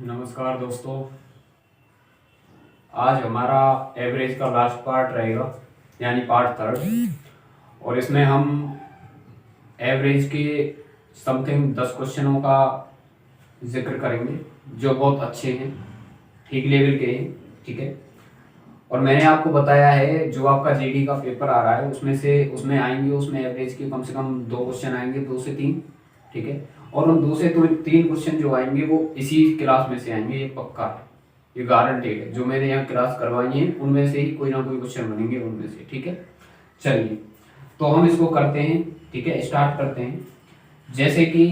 नमस्कार दोस्तों। आज हमारा एवरेज का लास्ट पार्ट रहेगा, यानी पार्ट थर्ड। और इसमें हम एवरेज के समथिंग 10 क्वेश्चनों का जिक्र करेंगे जो बहुत अच्छे हैं, ठीक लेवल के हैं। ठीक है। और मैंने आपको बताया है जो आपका जीडी का पेपर आ रहा है उसमें आएंगे, उसमें एवरेज के कम से कम 2 क्वेश्चन आएंगे, 2 से 3। ठीक है। और उन 2 से 3 क्वेश्चन जो आएंगे वो इसी क्लास में से आएंगे, ये पक्का है, ये गारंटेड है। जो मैंने यहाँ क्लास करवाई है उनमें से ही कोई ना कोई क्वेश्चन बनेंगे उनमें से। ठीक है। चलिए, तो हम इसको करते हैं। ठीक है, स्टार्ट करते हैं। जैसे कि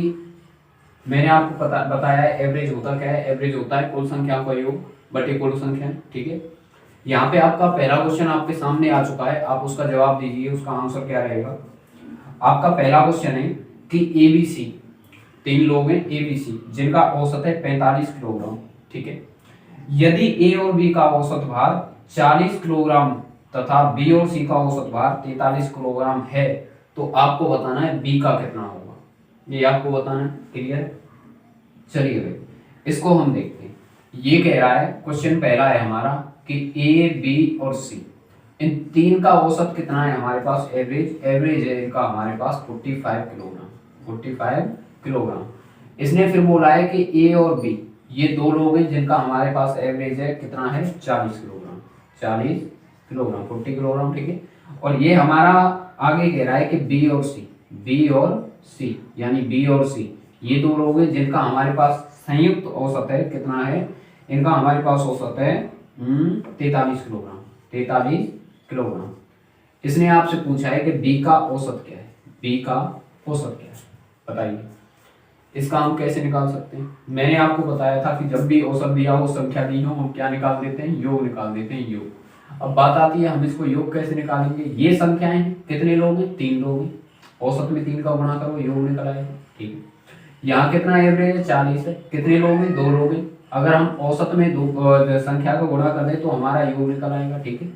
मैंने आपको बताया है एवरेज होता क्या है। एवरेज होता है कुल संख्या का योग बटे कुल संख्या। ठीक है। यहाँ पे आपका पहला क्वेश्चन आपके सामने आ चुका है, आप उसका जवाब दीजिए, उसका आंसर क्या रहेगा। आपका पहला क्वेश्चन है कि एबीसी, 3 लोग हैं एबीसी जिनका औसत है 45 किलोग्राम। ठीक है। यदि ए और बी का औसत भार 40 किलोग्राम तथा बी और सी का औसत भार 43 किलोग्राम है, तो आपको बताना है बी का कितना होगा। ये आपको बताना है। क्लियर। चलिए भाई, इसको हम देखते हैं। ये कह रहा है, क्वेश्चन पहला है हमारा कि ए बी और सी, इन 3 का औसत कितना है हमारे पास। एवरेज है इनका हमारे पास 45 किलोग्राम। 45 किलोग्राम। इसने फिर बोला है कि ए और बी, ये 2 लोग हैं जिनका हमारे पास एवरेज है कितना है 40 किलोग्राम। 40 kilogram, 40 kilogram. ठीक है। और ये हमारा आगे कह रहा है कि बी और सी, यानी बी और सी, ये 2 लोग हैं जिनका हमारे पास संयुक्त औसत है कितना है। इनका हमारे पास औसत है 43 किलोग्राम। 43 किलोग्राम। इसने आपसे पूछा है कि बी का औसत क्या है। बी का औसत क्या है बताइए। इसका हम कैसे निकाल सकते हैं। मैंने आपको बताया था कि जब भी औसत दिया हो, संख्या दी हो, हम क्या निकाल देते हैं, योग निकाल देते हैं, योग। अब बात आती है हम इसको योग कैसे निकालेंगे। ये संख्याएं हैं, कितने लोग हैं, 3 लोग हैं। औसत में 3 का गुणा करो, योग निकल आएगा। ठीक है। यहाँ कितना एवरेज है 40 है। कितने लोग हैं, 2 लोग हैं। अगर हम औसत में संख्या को गुणा कर दें तो हमारा योग निकल आएगा। ठीक है।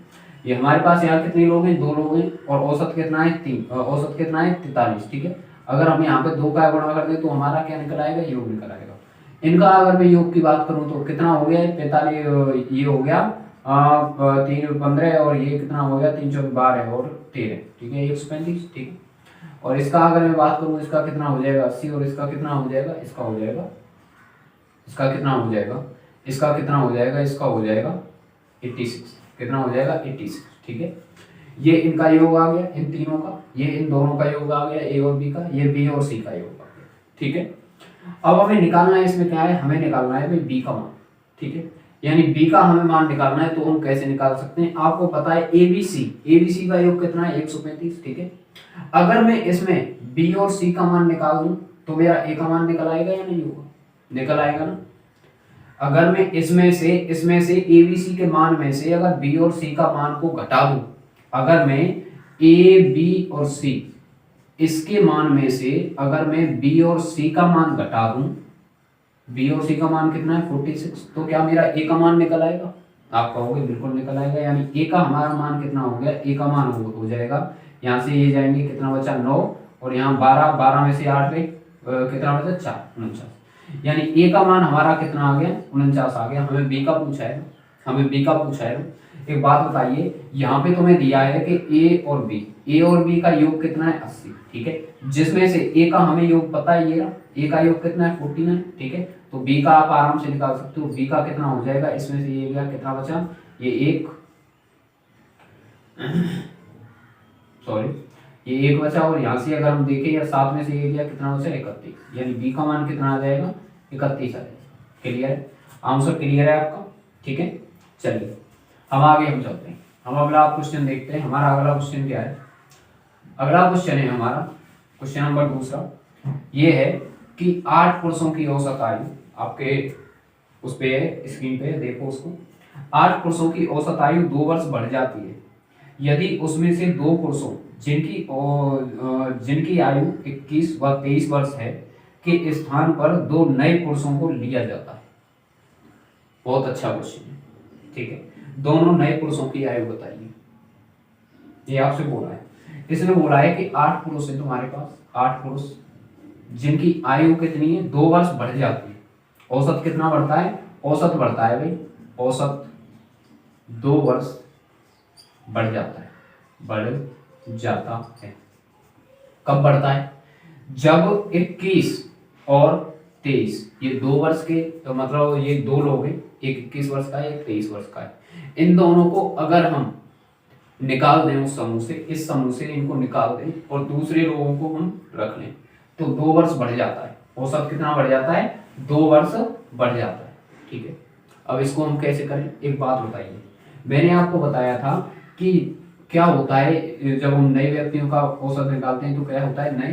ये हमारे पास यहाँ कितने लोग हैं, 2 लोग हैं। और औसत कितना है 3, औसत कितना है 43। ठीक है। अगर हम यहाँ पे 2 का गुणा कर दें तो हमारा क्या निकल आएगा, योग निकल आएगा। इनका अगर मैं योग की बात करूं तो कितना हो गया 45, ये हो गया 3 15, और ये कितना हो गया 3 4 12 और 13। ठीक है, 135। ठीक है। और इसका अगर मैं बात करूं, इसका कितना हो जाएगा 80, और इसका कितना हो जाएगा, इसका हो जाएगा, इसका कितना हो जाएगा, इसका कितना हो जाएगा, इसका हो जाएगा 86। कितना हो जाएगा 86। ठीक है। ये इनका योग आ गया, इन तीनों का, ये इन दोनों का योग आ गया ए और बी का, ये बी और सी का योग आ गया। ठीक है। अब हमें निकालना है, इसमें क्या है, हमें निकालना है भाई बी का मान। ठीक है। यानी बी का हमें मान निकालना है, तो हम कैसे निकाल सकते हैं। आपको पता है एबीसी का योग कितना है 135। ठीक है। अगर मैं इसमें बी और सी का मान निकाल दूं तो मेरा ए का मान निकल आएगा या नहीं होगा, निकल आएगा ना। अगर मैं इसमें से एबीसी के मान में से अगर बी और सी का मान को घटा दूं, अगर मैं ए बी और सी इसके मान में से अगर मैं बी और सी का मान घटा दूं, बी और सी का मान कितना है 46, तो क्या मेरा ए का मान निकल आएगा। आप कहोगे बिल्कुल निकल आएगा। यानी ए का हमारा मान कितना हो गया, ए का मान हो जाएगा, यहाँ से ये जाएंगे, कितना बचा 9, और यहाँ 12, 12 में से 8 गए, कितना बचा 4, 49। यानी ए का मान हमारा कितना आ गया 49 आ गया। हमें बी का पूछा है, हमें बी का पूछा है। एक बात बताइए, यहाँ पे तुम्हें दिया है कि ए और बी का योग कितना है 80। ठीक है। जिसमें से ए का हमें योग पता है, ये रहा, ए का योग कितना है 49। ठीक है। तो बी का आप आराम से निकाल सकते हो। बी का कितना हो जाएगा, इसमें से ये गया, कितना बचा, ये 1, सॉरी, ये 1 बचा, और यहाँ से अगर हम देखें या 7 में से ये गया, कितना बचा 31। यानी बी का मान कितना आ जाएगा 31 आ जाएगा। क्लियर है, आंसर क्लियर है आपका। ठीक है। चलिए हम आगे हम चलते हैं, हम अगला क्वेश्चन देखते हैं। हमारा अगला क्वेश्चन क्या है, अगला क्वेश्चन है हमारा क्वेश्चन नंबर 2। ये है कि 8 पुरुषों की औसत आयु, आपके उस पे स्क्रीन पे देखो उसको। 8 पुरुषों की औसत आयु 2 वर्ष बढ़ जाती है यदि उसमें से 2 पुरुषों जिनकी आयु 21 व 23 वर्ष है के स्थान पर 2 नए पुरुषों को लिया जाता है। बहुत अच्छा क्वेश्चन है। ठीक है। दोनों नए पुरुषों की आयु बताइए, ये आपसे बोला है। इसने बोला है कि 8 पुरुष है तुम्हारे पास, 8 पुरुष जिनकी आयु कितनी है 2 वर्ष बढ़ जाती है, औसत कितना बढ़ता है, औसत बढ़ता है भाई, औसत 2 वर्ष बढ़ जाता है, बढ़ जाता है। कब बढ़ता है, जब 21 और 23 ये 2 वर्ष के, तो मतलब ये 2 लोग हैं, एक 21 वर्ष का है, एक 23 वर्ष का है, इन दोनों को अगर हम निकाल दें उस समूह से, इस समूह से इनको निकाल दें और दूसरे लोगों को हम रख लें, तो 2 वर्ष बढ़ जाता है, औसत कितना बढ़ जाता है, 2 वर्ष बढ़ जाता है। ठीक है, अब इसको हम कैसे करें, एक बात बताइए, मैंने आपको बताया था कि क्या होता है जब हम नए व्यक्तियों का औसत निकालते हैं तो क्या होता है, नए,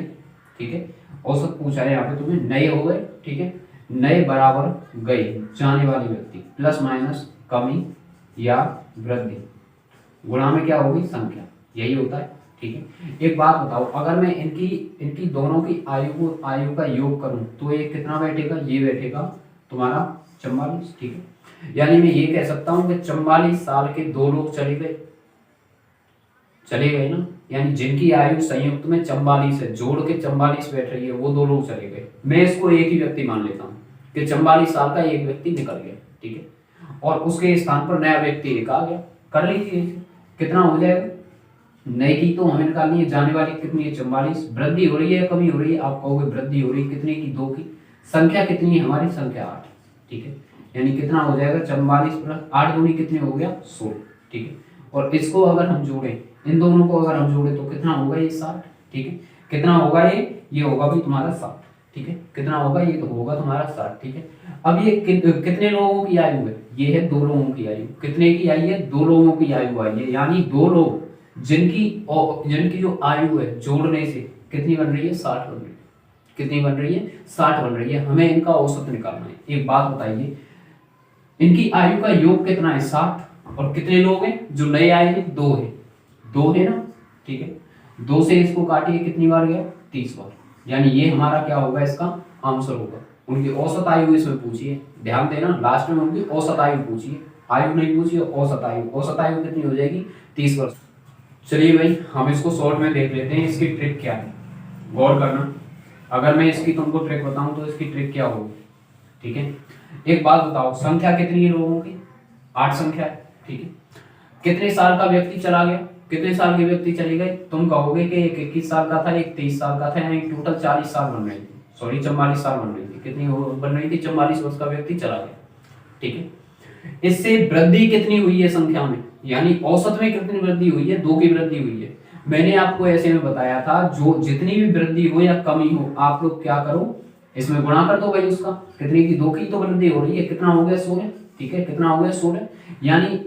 ठीक है, औसत पूछा है यहाँ पे तुम्हें, नए हो गए, ठीक है, नए बराबर गए जाने वाले व्यक्ति प्लस माइनस कमी या वृद्धि, गुणा में क्या होगी, संख्या, यही होता है। ठीक है, एक बात बताओ, अगर मैं इनकी दोनों की आयु का योग करूं तो ये कितना बैठेगा, ये बैठेगा तुम्हारा 44। ठीक है, यानी मैं ये कह सकता हूं कि 44 साल के 2 लोग चले गए ना, यानी जिनकी आयु संयुक्त में 44 है, जोड़ के 44 बैठ रही है, वो 2 लोग चले गए। मैं इसको एक ही व्यक्ति मान लेता हूँ कि 44 साल का एक व्यक्ति निकल गया, ठीक है, और उसके स्थान पर नया व्यक्ति एक आ गया। कर लीजिए, कितना हो जाएगा, नए की तो हमें निकालनी है, जाने वाली कितनी है, 44, वृद्धि हो रही है कमी हो रही है, आप कहोगे वृद्धि हो रही है, कितने की, 2 की, संख्या कितनी है हमारी, संख्या 8, ठीक है, यानी कितना हो जाएगा 44 प्लस 8 दूनी कितने हो गया, 16, ठीक है, और इसको अगर हम जोड़ें, इन दोनों को अगर हम जोड़े तो कितना होगा, ये 60, ठीक है, कितना होगा ये होगा भी तुम्हारा 60, ठीक है, कितना होगा, ये तो होगा तुम्हारा 60, ठीक है। अब ये कितने लोगों की आयु है, ये है 2 लोगों की आयु, कितने की आई है, 2 लोगों की आयु आई है, यानी 2 लोग जिनकी जो आयु है जोड़ने से कितनी बन रही है, 60 बन रही है, कितनी बन रही है, 60 बन रही है, हमें इनका औसत निकालना है। एक बात बताइए, इनकी आयु का योग कितना है, 60, और कितने लोग हैं जो नए आए हैं, 2 है, 2 है ना, ठीक है, 2 से इसको काटिए कितनी बार गया, 30 बार, यानी ये हमारा क्या होगा, इसका आंसर होगा। उनकी औसत आयु इसमें पूछिए, ध्यान देना, लास्ट में उनकी औसत आयु पूछिए, आयु नहीं पूछिए, औसत आयु कितनी हो जाएगी, 30 वर्ष। चलिए भाई, हम इसको शॉर्ट में देख लेते हैं, इसकी ट्रिक क्या है, गौर करना, अगर मैं इसकी तुमको ट्रिक बताऊं तो इसकी ट्रिक क्या होगी, ठीक है। एक बात बताओ, संख्या कितनी है लोगों की, 8 संख्या है, ठीक है, कितने साल का व्यक्ति चला गया, कितने साल के व्यक्ति चले गए, तुम कहोगे कि एक 21 साल का था, एक 23 साल का था, यानी टोटल 40 साल बन रही थी, सॉरी 44 साल बन रही थी, कितनी बन रही थी, 44 वर्ष का व्यक्ति चला गया, ठीक है। इससे वृद्धि कितनी हुई है संख्या में, यानी औसत में कितनी वृद्धि हुई है, 2 की वृद्धि हुई है। मैंने आपको ऐसे में बताया था, जो जितनी भी वृद्धि हो या कमी हो, आप लोग क्या करो, इसमें गुणा कर दो भाई उसका, कितनी की, 2 की तो वृद्धि हो रही है, कितना हो गया, 16, ठीक है, कितना हो गया, 16, यानी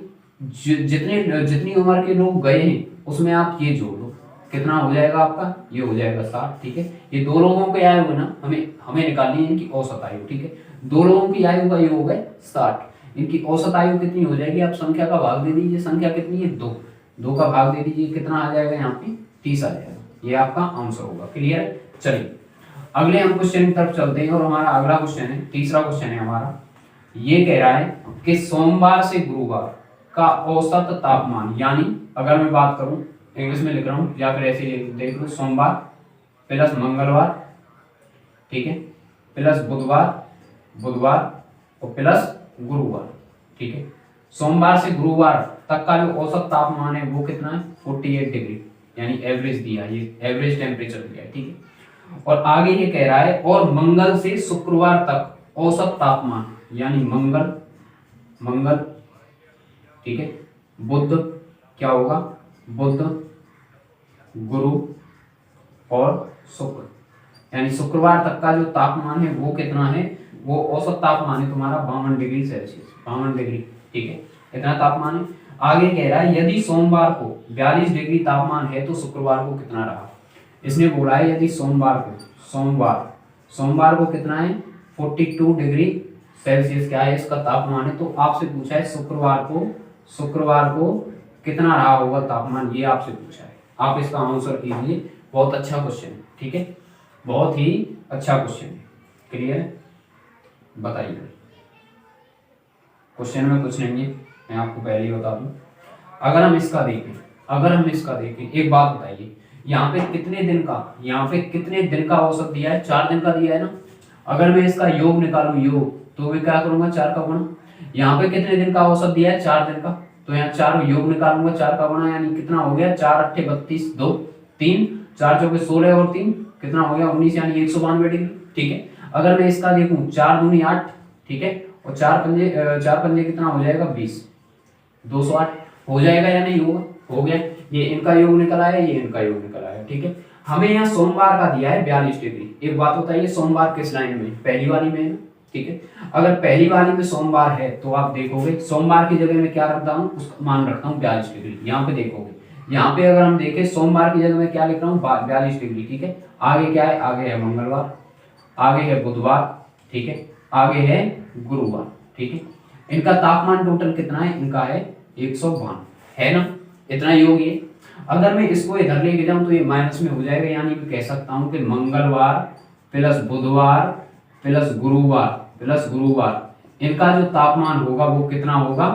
जितनी उम्र के लोग गए हैं उसमें आप ये जोड़ दो, कितना हो जाएगा आपका, ये हो जाएगा 60, ठीक है। ये 2 लोगों के आयु है ना, हमें निकालनी है इनकी औसत आयु, ठीक है, 2 लोगों की आयु का ये हो गए 60, इनकी औसत आयु कितनी हो जाएगी, आप संख्या का भाग दे दीजिए, संख्या कितनी है, 2 का भाग दे दीजिए, कितना आ जाएगा यहाँ पे, 30 आ जाएगा, ये आपका आंसर होगा। क्लियर है, चलिए अगले हम क्वेश्चन की तरफ चलते हैं, और हमारा अगला क्वेश्चन है, तीसरा क्वेश्चन है हमारा, ये कह रहा है कि सोमवार से गुरुवार का औसत तापमान, यानी अगर मैं बात करूं, इंग्लिश में लिख रहा हूं या फिर ऐसे देख लो, सोमवार प्लस मंगलवार, ठीक है, प्लस बुधवार और प्लस गुरुवार, ठीक है, सोमवार से गुरुवार तक का जो औसत तापमान है वो कितना है, 48 डिग्री, यानी एवरेज दिया, ये एवरेज टेम्परेचर दिया है, ठीक है। और आगे ये कह रहा है, और मंगल से शुक्रवार तक औसत तापमान, यानी मंगल, ठीक है, बुध, क्या होगा, बुध, गुरु और शुक्र, यानी शुक्रवार तक का जो तापमान है वो कितना है, वो औसत तापमान है तुम्हारा 52 डिग्री सेल्सियस, 52 डिग्री, ठीक है, इतना तापमान है। आगे कह रहा है, यदि सोमवार को 42 डिग्री तापमान है तो शुक्रवार को कितना रहा, इसने बोला है यदि सोमवार को कितना है, 42 डिग्री सेल्सियस क्या है इसका तापमान है, तो आपसे पूछा है शुक्रवार को कितना रहा होगा तापमान, ये आपसे पूछा है, आप इसका आंसर कीजिए। बहुत अच्छा क्वेश्चन है, ठीक है, बहुत ही अच्छा क्वेश्चन है। क्लियर है, बताइए, क्वेश्चन में कुछ नहीं है, मैं आपको पहले ही बता दूं। अगर हम इसका देखें, एक बात बताइए, यहाँ पे कितने दिन का औसत दिया है, 4 दिन का दिया है ना। अगर मैं इसका योग निकालूं, योग तो मैं क्या करूंगा 4 का गुणा, यहाँ पे कितने दिन का औसत दिया है 4 दिन का, तो यहाँ 4 योग निकालूंगा 4 का गुणा, यानी कितना हो गया 4 अट्ठे 32 2 3 4 चौके 16 और 3 कितना हो गया 19 यानी 192 डिग्री। ठीक है, अगर मैं इसका देखूं 4 दूनी 8, ठीक है, और 4 पंजे कितना हो जाएगा 20, 208 हो जाएगा या नहीं होगा, हो गया। ये इनका योग निकल आया, ये इनका योग निकल आया। ठीक है, हमें यहाँ सोमवार का दिया है 42 डिग्री। एक बात बताइए सोमवार किस लाइन में, पहली वाली में है। ठीक है, अगर पहली वाली में सोमवार है तो आप देखोगे सोमवार की जगह में क्या रखता हूँ, उसका मान रखता हूँ 42 डिग्री। यहाँ पे देखोगे, यहाँ पे अगर हम देखें सोमवार की जगह में क्या लिख रहा हूँ 42 डिग्री। ठीक है, आगे क्या है, आगे है मंगलवार, आगे है बुधवार, ठीक है, आगे है गुरुवार। ठीक है, इनका तापमान टोटल कितना है, इनका है 152 है ना, इतना योग ये। अगर मैं इसको इधर लेके जाऊं तो ये माइनस में हो जाएगा, यानी मैं कह सकता हूं कि मंगलवार प्लस बुधवार प्लस गुरुवार इनका जो तापमान होगा वो कितना होगा,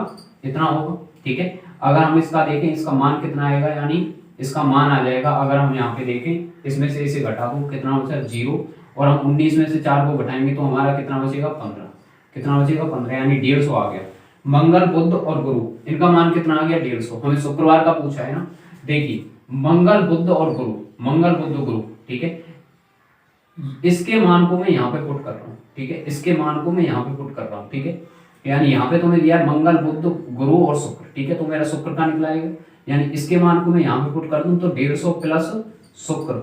इतना होगा। ठीक है, अगर हम इसका देखें इसका मान कितना आएगा, यानी इसका मान आ जाएगा, अगर हम यहाँ पे देखें इसमें से इसे घटा दो कितना बचा 0, और हम 19 में से 4 को घटाएंगे तो हमारा कितना बचेगा 15, कितना बचेगा 15 यानी 150 आ गया। मंगल बुध और गुरु इनका मान कितना आ गया 150, हमें शुक्रवार का पूछा है ना। देखिए मंगल बुध और गुरु, मंगल बुध गुरु, ठीक है, इसके मान को मैं यहाँ पे पुट कर रहा हूँ। ठीक है, इसके मान को मैं यहाँ पे पुट कर रहा हूँ। ठीक है, यानी यहाँ पे तुम्हें दिया मंगल बुध गुरु और शुक्र। ठीक है, तो मेरा शुक्र का निकलाएगा, यानी इसके मान को मैं यहाँ पे पुट कर दूं तो 150 प्लस शुक्र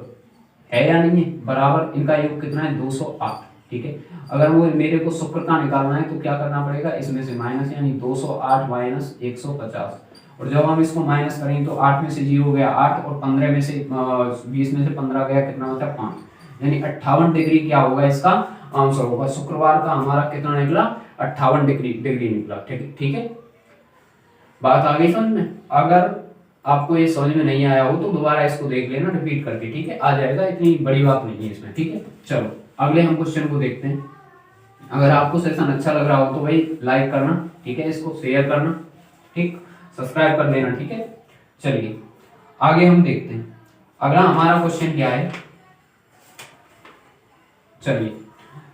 है या नहीं है, बराबर इनका योग कितना है 208। ठीक है, अगर वो मेरे को शुक्र का निकालना है तो क्या करना पड़ेगा, इसमें से माइनस, यानी 208 माइनस 150, और जब हम इसको माइनस करेंगे तो 8 में से 0 गया 8, और 15 में से 20 में से 15 गया, कितना होता है 5, यानी 58 डिग्री क्या होगा इसका आंसर होगा। शुक्रवार का हमारा कितना निकला 58 डिग्री निकला। ठीक है, बात आ गई समझ में। अगर आपको ये समझ में नहीं आया हो तो दोबारा इसको देख लेना रिपीट करके, ठीक है, आ जाएगा, इतनी बड़ी बात नहीं है इसमें। ठीक है, चलो अगले हम क्वेश्चन को देखते हैं। अगर आपको सेशन अच्छा लग रहा हो तो भाई लाइक करना, ठीक है, इसको शेयर करना, ठीक, सब्सक्राइब कर लेना। ठीक है, चलिए आगे हम देखते हैं अगला हमारा क्वेश्चन क्या है। चलिए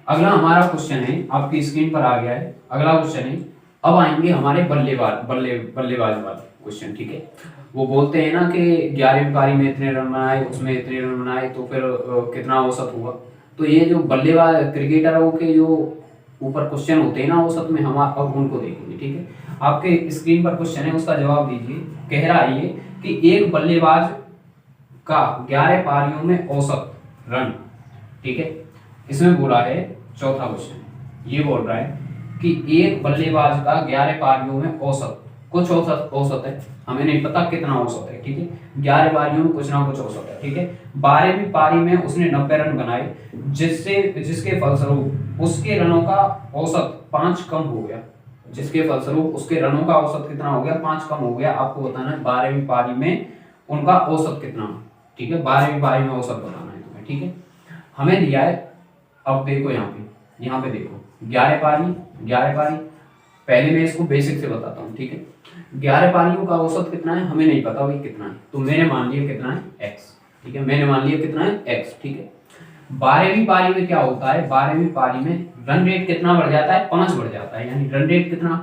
अगला हमारा क्वेश्चन है, आपकी स्क्रीन पर आ गया है। अगला क्वेश्चन है, अब आएंगे हमारे बल्लेबाज वाले क्वेश्चन। ठीक है, वो बोलते हैं ना कि 11वीं पारी में इतने रन बनाए, उसमें इतने रन बनाए, तो फिर कितना औसत हुआ। तो ये जो बल्लेबाज क्रिकेटरों के जो ऊपर क्वेश्चन होते हैं ना औसत में, हम अब उनको देखेंगे। ठीक है, आपके स्क्रीन पर क्वेश्चन है, उसका जवाब दीजिए। कह रहा है ये कि एक बल्लेबाज का 11 पारियों में औसत रन। ठीक है, इसमें बोला है चौथा क्वेश्चन, ये बोल रहा है कि एक बल्लेबाज का 11 पारियों में औसत, कुछ औसत है, हमें नहीं पता कितना औसत है। ठीक है, 11 पारियों में कुछ ना कुछ औसत है। ठीक है, 12वीं पारी में उसने 90 रन बनाए, जिसके फलस्वरूप उसके रनों का औसत 5 कम हो गया। जिसके फलस्वरूप उसके रनों का औसत कितना हो गया 5 कम हो गया। आपको बताना है 12वीं पारी में उनका औसत कितना। ठीक है, 12वीं पारी में औसत बताना है तुम्हें। ठीक है, हमें दिया है, अब देखो यहाँ पे देखो 11 पारी, पहले मैं इसको बेसिक से बताता हूँ। ठीक है, 11 पारियों का औसत कितना है हमें नहीं पता भाई कितना है, तो मैंने मान लिया कितना है x। ठीक है, मैंने मान लिया कितना है x। ठीक है, 12वीं पारी में क्या होता है, 12वीं पारी में रन रेट कितना बढ़ जाता है 5 बढ़ जाता है, यानी रन रेट कितना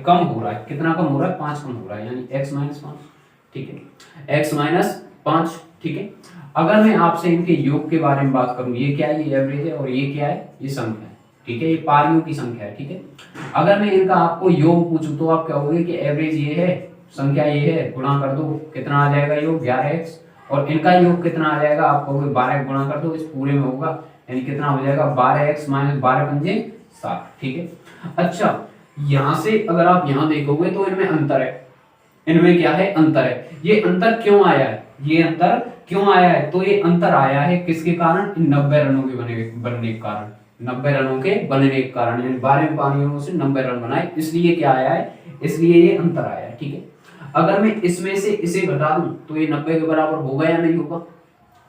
कम हो रहा है, कितना कम हो रहा है 5 कम हो रहा है, यानी x माइनस 5। ठीक है, x माइनस 5। ठीक है, अगर मैं आपसे इनके योग के बारे में बात करूं, ये क्या है, ये एवरेज है, और ये क्या है, ये संख्या है। ठीक है, ये पारियों की संख्या है। ठीक है, अगर मैं इनका आपको योग पूछूं तो आप कहोगे कि एवरेज ये है, संख्या ये है, गुणा कर दो, कितना आ जाएगा योग 11x, और इनका योग कितना आ जाएगा, आप कहोगे 12 गुणा कर दो, इस पूरे में होगा, यानी कितना हो जाएगा 12x माइनस 12 पंजे 7। ठीक है, अच्छा यहां से अगर आप यहां देखोगे तो इनमें अंतर है, इनमें क्या है अंतर है। ये अंतर क्यों आया है, ये अंतर क्यों आया है, तो ये अंतर आया है किसके कारण, 90 रनों के बनने के कारण, 90 रनों के बनने के कारण, यानी 12 पारियों से 90 रन बनाए, इसलिए क्या आया है, इसलिए ये अंतर आया है। ठीक है, अगर मैं इसमें से इसे घटा दूं तो ये 90 के बराबर होगा या नहीं होगा,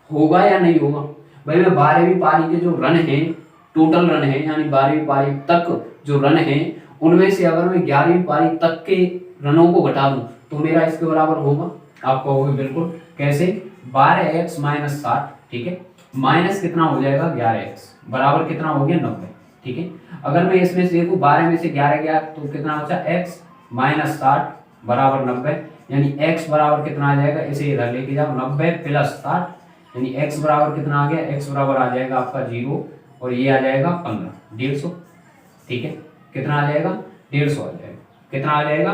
होगा या नहीं होगा भाई। मैं 12वीं पारी के जो रन हैं, टोटल रन हैं, यानी 12वीं पारी तक जो रन हैं उनमें से अगर मैं 11वीं पारी तक के रनों को घटा दूं तो मेरा इसके बराबर होगा। आप कहोगे बिल्कुल, कैसे, 12x माइनस 60। ठीक है, माइनस कितना हो जाएगा 11x, बराबर कितना हो गया 90। ठीक है। अगर मैं इसमें से देखूँ 12 में से 11 गया तो कितना बचा, x माइनस 60 बराबर 90, यानी x बराबर कितना आ जाएगा, इसे इधर लेके जाओ 90 प्लस 60, यानी x बराबर कितना आ गया, x बराबर आ जाएगा आपका 0 और ये आ जाएगा 15, 150। ठीक है, कितना आ जाएगा, 150 आ जाएगा, कितना आ जाएगा,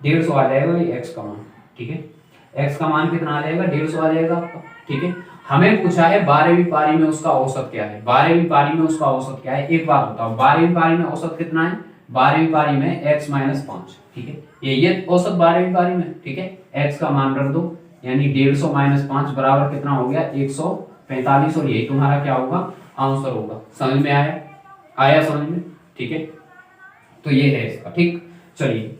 150 आ जाएगा ये x का मान। ठीक है, x का मान कितना आ जाएगा, 150 आ जाएगा आपका। ठीक है, हमें पूछा है 12वीं पारी में उसका औसत क्या है, 12वीं पारी में उसका औसत क्या है। एक बात बताओ, 12वीं पारी में औसत कितना है, 12वीं पारी में x माइनस 5। ठीक है, ये औसत 12वीं पारी में। ठीक है, x का मान रख दो, यानी 150 माइनस 5 बराबर कितना हो गया, 145, और यही तुम्हारा क्या होगा, आंसर होगा। समझ में आया, आया समझ में। ठीक है, तो ये है इसका। ठीक, चलिए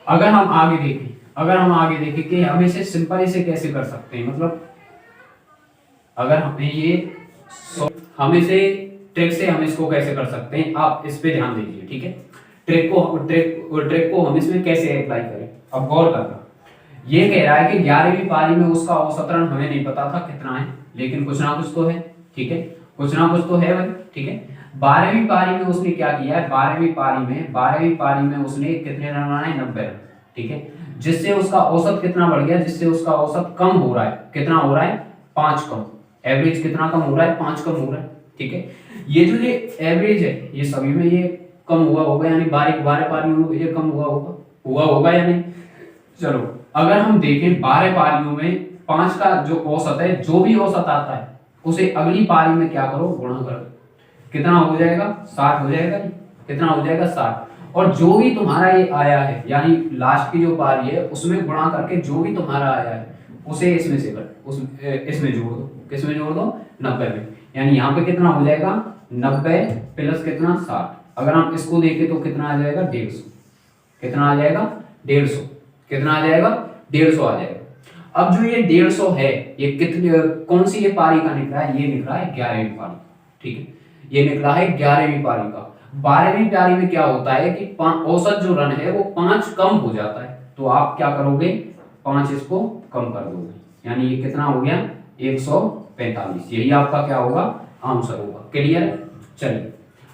अगर हम आगे देखें, अगर हम आगे देखें कि हम इसे सिंपल इसे कैसे कर सकते हैं, मतलब अगर हमें ये हम इसे ट्रिक से हम इसको कैसे कर सकते हैं, आप इस पे ध्यान दीजिए। ठीक है, ट्रिक को हम इसमें कैसे अप्लाई करें, अब गौर करना। ये कह रहा है कि 11वीं पारी में उसका औसत रन हमें नहीं पता था कितना है, लेकिन कुछ ना कुछ तो है। ठीक है, कुछ ना कुछ तो है भाई। ठीक है, 12वीं पारी में उसने क्या किया है, 12वीं पारी में उसने कितने रन बनाए, 90 रन। ठीक है, जिससे उसका औसत कितना बढ़ गया, जिससे उसका औसत कम हो रहा है, कितना हो रहा है, 5 कम। एवरेज कितना कम हो रहा है, 5 कम हो रहा है। ठीक है, ये जो ये एवरेज है ये सभी में ये कम हुआ होगा, यानी 12 पारियों में ये कम हुआ होगा या नहीं। चलो अगर हम देखें 12 पारियों में 5 का जो औसत है, जो भी औसत आता है उसे अगली पारी में क्या करो, गुणा कर दो, कितना हो जाएगा, 60 हो जाएगा। कितना हो जाएगा, 60। और जो भी तुम्हारा ये आया है, यानी लास्ट की जो पारी है उसमें गुणा करके जो भी तुम्हारा आया है उसे इसमें से इसमें जोड़ दो, किसमें जोड़ दो, 90 में। यानी यहाँ पे कितना हो जाएगा, 90 प्लस कितना, 60। अगर हम इसको देखें तो कितना आ जाएगा, 150। कितना आ जाएगा, 150। कितना आ जाएगा, 150 आ जाएगा। अब जो ये 150 है, ये कितनी, कौन सी ये पारी का निकला है, ये निकला है 11वीं पारी। ठीक है, ये निकला है 11वीं पारी का। 12वीं पारी में क्या होता है कि औसत जो रन है वो 5 कम हो जाता है, तो आप क्या करोगे, 5 इसको कम कर दोगे, यानी ये कितना हो गया, 145। यही आपका क्या होगा, आंसर होगा। क्लियर है, चलिए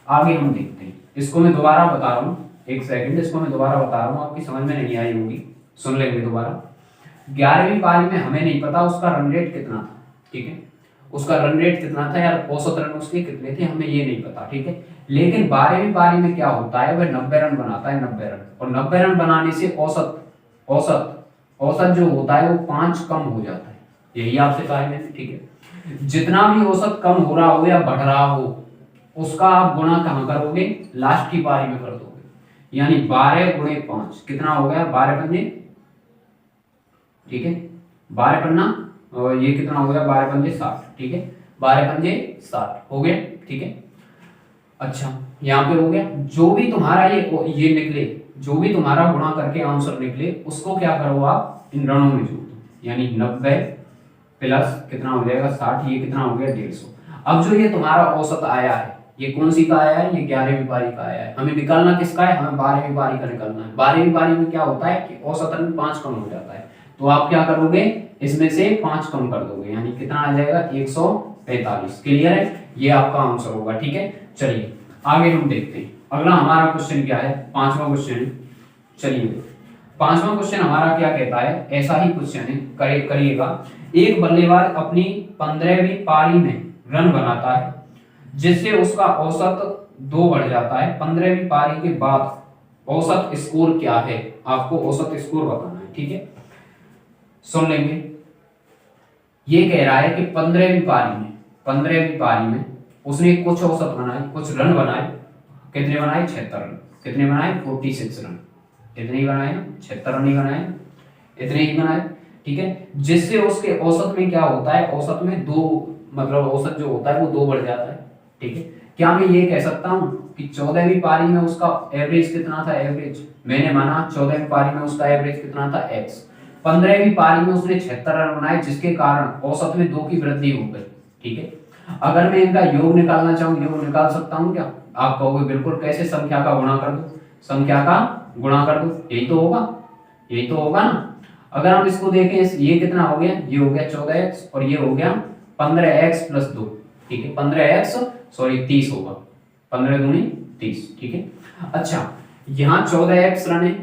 आगे हम देखते हैं। इसको मैं दोबारा बता रहा हूँ, एक सेकंड, इसको मैं दोबारा बता रहा हूँ, आपकी समझ में नहीं आई होगी, सुन लेंगे दोबारा। 11वीं पारी में हमें नहीं पता उसका रन रेट कितना था। ठीक है, उसका रन रेट कितना था यार, औसत रन उसके कितने थे हमें ये नहीं पता। ठीक है, लेकिन 12वीं पारी में क्या होता है, वह 90 रन बनाता है, 90 रन, और 90 रन बनाने से औसत जो होता है वो 5 कम हो जाता है। यही आपसे कहा है मैंने। ठीक है, जितना भी औसत कम हो रहा हो या बढ़ रहा हो उसका आप गुणा कहां करोगे, लास्ट की पारी में कर दोगे, यानी 12 गुणे 5 कितना हो गया, 12 पंजे। ठीक है, 12 पन्ना, और ये कितना हो गया, 12 पंजे 60। ठीक है, 12 पंजे 60 हो गया। ठीक है, अच्छा यहाँ पे हो गया। जो भी तुम्हारा ये निकले, जो भी तुम्हारा गुणा करके आंसर निकले उसको क्या करो आप, इन रणों में जोड़ दो, यानी 90 प्लस कितना हो जाएगा, 60, ये कितना हो गया, 150। अब जो ये तुम्हारा औसत आया है, ये कौन सी का आया है, ये 11वीं पारी का आया है। हमें निकालना किसका है, हमें 12वीं पारी का निकालना है। 12वीं पारी में क्या होता है कि औसत रन 5 कम हो जाता है, तो आप क्या करोगे, इसमें से 5 कम कर दोगे, यानी कितना आ जाएगा, 145। क्लियर है, ये आपका आंसर होगा। ठीक है, चलिए आगे हम देखते हैं। अगला हमारा क्वेश्चन क्या है, 5वां क्वेश्चन। चलिए 5वां क्वेश्चन हमारा क्या कहता है, ऐसा ही क्वेश्चन है, करिएगा। एक बल्लेबाज अपनी 15वीं पारी में रन बनाता है जिससे उसका औसत 2 बढ़ जाता है। 15वीं पारी के बाद औसत स्कोर क्या है, आपको औसत स्कोर बताना है। ठीक है, सुन लेंगे। ये कह रहा है कि 15वीं पारी में उसने कुछ औसत बनाए, कुछ रन बनाए। कितने बनाए, 76 रन। कितने बनाए, 46 रन। इतने ही बनाए, 76 रन ही बनाए, इतने ही बनाए। ठीक है, जिससे उसके औसत में क्या होता है, औसत में 2, मतलब औसत जो होता है वो 2 बढ़ जाता है। ठीक है, क्या मैं ये कह सकता हूं कि 14वीं पारी में उसका एवरेज कितना था, एवरेज मैंने माना 14वीं पारी में उसका एवरेज कितना था, x। 15वीं पारी में उसने 76 रन बनाए जिसके कारण औसत में 2 की वृद्धि हो गई। ठीक है, अगर मैं इनका योग निकालना चाहूँ, योग निकाल सकता हूँ क्या, आप कहोगे बिल्कुल, कैसे, संख्या का गुणा कर दो, संख्या का गुणा कर दो, यही तो होगा, यही तो होगा ना। अगर हम इसको देखें, ये कितना हो गया, ये हो गया 14x और ये हो गया 15x प्लस 2। ठीक है, 15x सॉरी 30 होगा। 15 दूनी 30, ठीक है। अच्छा यहाँ 14x रन है,